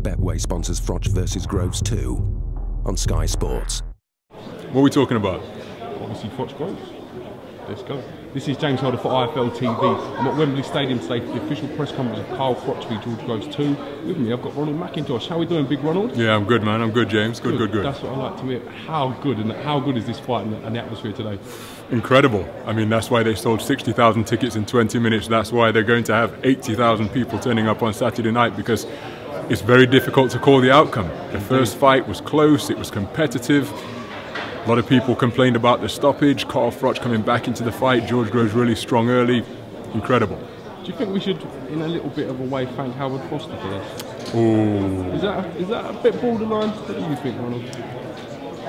Betway sponsors Froch versus Groves 2 on Sky Sports. What are we talking about? Obviously Froch Groves. Let's go. This is James Holder for iFL TV. I'm at Wembley Stadium today for the official press conference of Carl Froch v George Groves 2. With me I've got Ronald MacIntosh. How are we doing, big Ronald? Yeah, I'm good, man. I'm good, James. Good. That's what I like to hear. How good is this fight and the atmosphere today? Incredible. I mean, that's why they sold 60,000 tickets in 20 minutes. That's why they're going to have 80,000 people turning up on Saturday night, because it's very difficult to call the outcome. The first fight was close, it was competitive. A lot of people complained about the stoppage. Carl Froch coming back into the fight. George Groves really strong early. Incredible. Do you think we should, in a little bit of a way, thank Howard Foster for this? Ooh. Is that a bit borderline? What do you think, Ronald?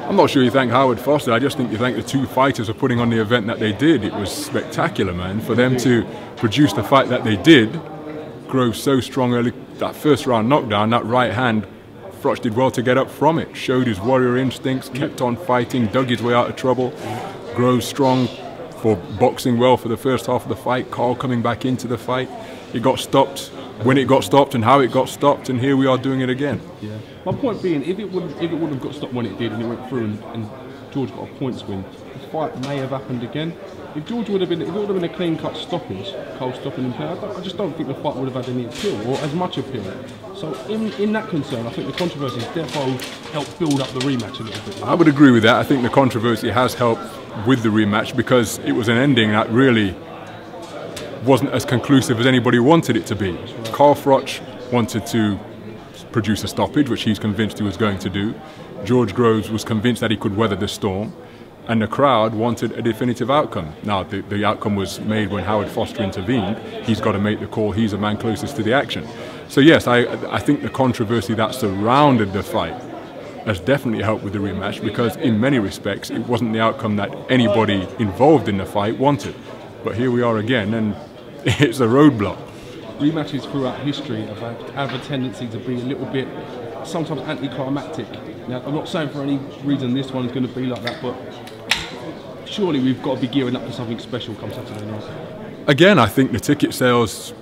I'm not sure you thank Howard Foster. I just think you thank the two fighters for putting on the event that they did. It was spectacular, man. For them to produce the fight that they did. Groves so strong early. That first round knockdown, that right hand, Froch did well to get up from it. Showed his warrior instincts, kept on fighting, dug his way out of trouble. Groves strong for boxing well for the first half of the fight. Carl coming back into the fight. It got stopped when it got stopped and how it got stopped, and here we are doing it again. Yeah. My point being, if it would have got stopped when it did and it went through and George got a points win, the fight may have happened again. If it would have been a clean-cut stoppage, Carl stopping him, I just don't think the fight would have had any appeal or as much appeal. So in that concern, I think the controversy has definitely helped build up the rematch a little bit. I would agree with that. I think the controversy has helped with the rematch because it was an ending that really wasn't as conclusive as anybody wanted it to be. Right. Carl Froch wanted to produce a stoppage, which he's convinced he was going to do. George Groves was convinced that he could weather the storm. And the crowd wanted a definitive outcome. Now, the outcome was made when Howard Foster intervened. He's got to make the call. He's the man closest to the action. So yes, I think the controversy that surrounded the fight has definitely helped with the rematch, because in many respects it wasn't the outcome that anybody involved in the fight wanted. But here we are again, and it's a roadblock. Rematches throughout history have a tendency to be a little bit, sometimes anticlimactic. Now, I'm not saying for any reason this one's going to be like that, but surely we've got to be gearing up for something special come Saturday night. Again, I think the ticket sales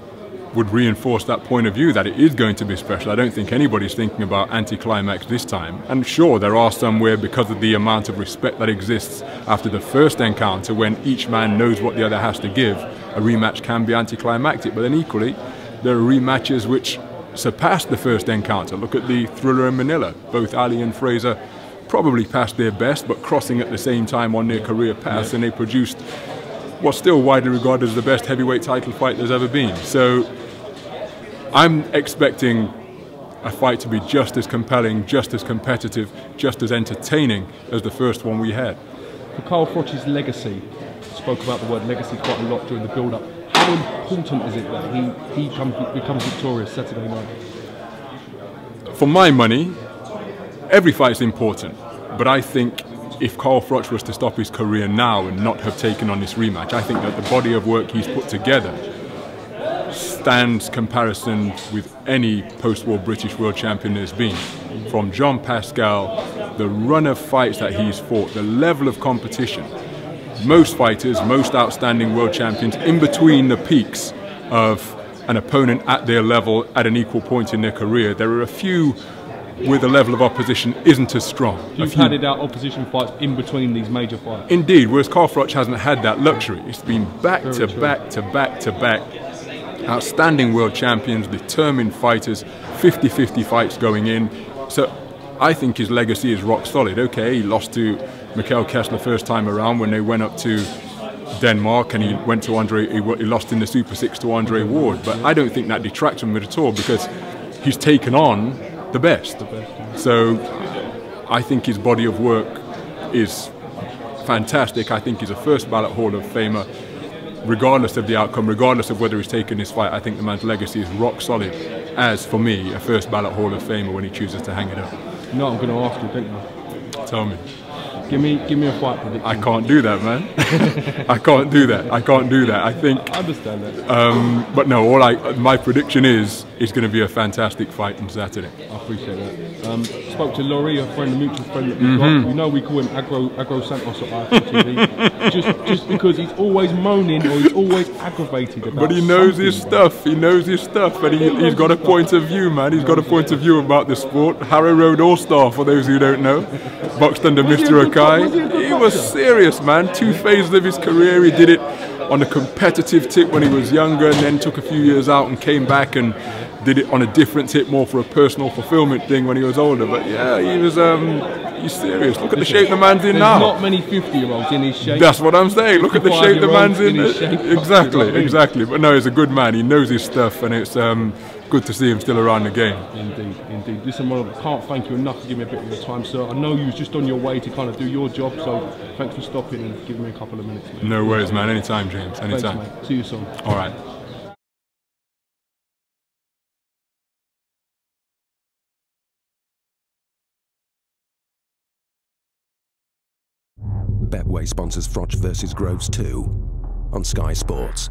would reinforce that point of view, that it is going to be special. I don't think anybody's thinking about anticlimax this time. And sure, there are some where, because of the amount of respect that exists after the first encounter, when each man knows what the other has to give, a rematch can be anticlimactic. But then equally, there are rematches which surpassed the first encounter. Look at the thriller in Manila. Both Ali and Fraser probably passed their best, but crossing at the same time on their career paths, and they produced what's still widely regarded as the best heavyweight title fight there's ever been. So I'm expecting a fight to be just as compelling, just as competitive, just as entertaining as the first one we had. For Carl Froch's legacy, spoke about the word legacy quite a lot during the build-up. How important is it that he becomes victorious Saturday night? For my money, every fight's important, but I think if Carl Froch was to stop his career now and not have taken on this rematch, I think that the body of work he's put together stands comparison with any post-war British world champion there's been. From John Pascal, the run of fights that he's fought, the level of competition. Most fighters, most outstanding world champions, in between the peaks of an opponent at their level at an equal point in their career, there are a few where the level of opposition isn't as strong. You've handed out opposition fights in between these major fights. Indeed, whereas Carl Froch hasn't had that luxury. It's been back to back to back to back. Outstanding world champions, determined fighters, 50-50 fights going in. So I think his legacy is rock solid. Okay, he lost to Mikhail Kessler first time around when they went up to Denmark, and he went to he lost in the Super 6 to Andre Ward. But I don't think that detracts from it at all, because he's taken on the best. So I think his body of work is fantastic. I think he's a first ballot Hall of Famer. Regardless of the outcome, regardless of whether he's taken this fight, I think the man's legacy is rock solid as, for me, a first ballot Hall of Famer when he chooses to hang it up. No, I'm going to ask you, don't you? Tell me. Give me a fight prediction. I can't do that, man. I can't do that. I think. I understand that. But no, my prediction is it's going to be a fantastic fight on Saturday. I appreciate that. Spoke to Laurie, a friend, a mutual friend that we've got. You know we call him Agro Santos at iFL TV. just because he's always moaning or he's always aggravated about. But he knows his something, stuff. He knows his stuff, and he's got a point of view, man. He's got a point of view about the sport. Harrow Road All-Star, for those who don't know, boxed under Mr. Akai. He was serious, man. 2 phases of his career, he did it on a competitive tip when he was younger, and then took a few years out and came back and did it on a different tip, more for a personal fulfillment thing when he was older. But yeah, he was he's serious. Look at the shape the man's in now. There's not many 50-year-olds in his shape. That's what I'm saying. Look at the shape the man's in. his shape. Exactly. But no, he's a good man. He knows his stuff, and it's good to see him still around the game. Indeed. Listen, Ronald, I can't thank you enough for giving me a bit of your time, sir. I know you was just on your way to kind of do your job, so thanks for stopping and giving me a couple of minutes, mate. No worries, man. Anytime, James. Anytime. Thanks, mate. See you soon. All right. Betway sponsors Froch versus Groves 2 on Sky Sports.